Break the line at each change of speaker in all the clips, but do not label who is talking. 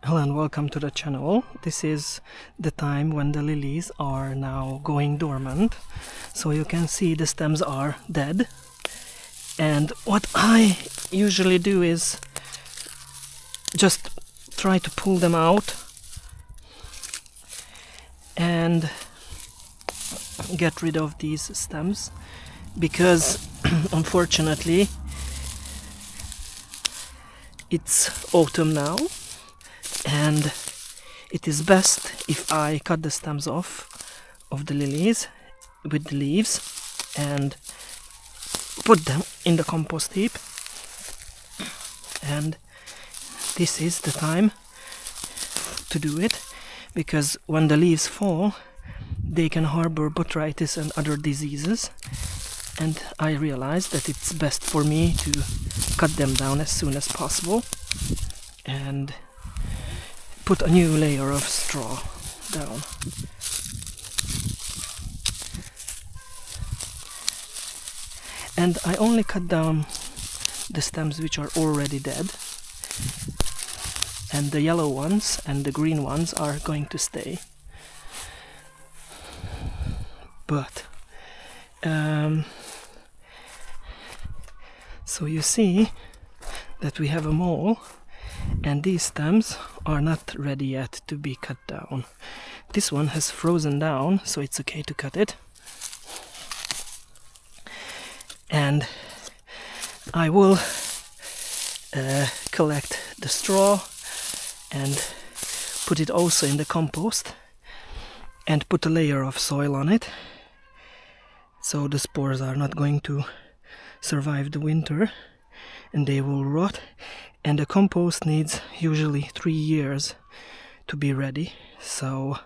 Hello and welcome to the channel. This is the time when the lilies are now going dormant. So you can see the stems are dead. And what I usually do is just try to pull them out and get rid of these stems, because unfortunately it's autumn now and it is best if I cut the stems off of the lilies with the leaves and put them in the compost heap. And this is the time to do it, because when the leaves fall they can harbor botrytis and other diseases, and I realized that it's best for me to cut them down as soon as possible and put a new layer of straw down. And I only cut down the stems which are already dead, and the yellow ones and the green ones are going to stay. But so you see that we have a mole, and these stems are not ready yet to be cut down. This one has frozen down, so it's okay to cut it. And I will collect the straw and put it also in the compost and put a layer of soil on it, so the spores are not going to survive the winter and they will rot. And the compost needs usually 3 years to be ready, so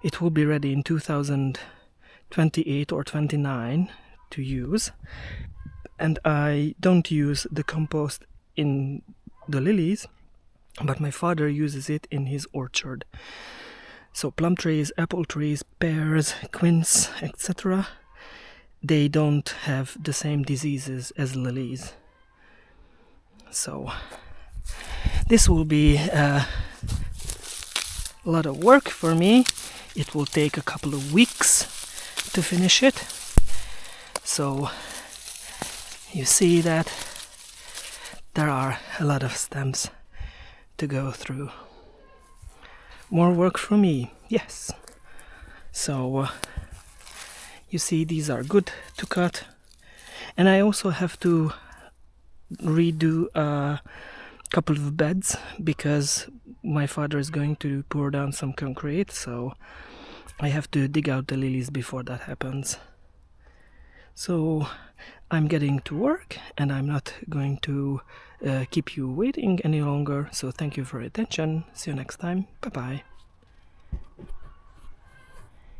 it will be ready in 2028 or 29 to use. And I don't use the compost in the lilies, but my father uses it in his orchard. So plum trees, apple trees, pears, quince, etc., they don't have the same diseases as lilies. So this will be a lot of work for me. It will take a couple of weeks to finish it. So you see that there are a lot of stems to go through. More work for me, yes. So you see, these are good to cut, and I also have to redo a couple of beds because my father is going to pour down some concrete, so I have to dig out the lilies before that happens. So I'm getting to work and I'm not going to keep you waiting any longer. So thank you for your attention. See you next time. Bye bye.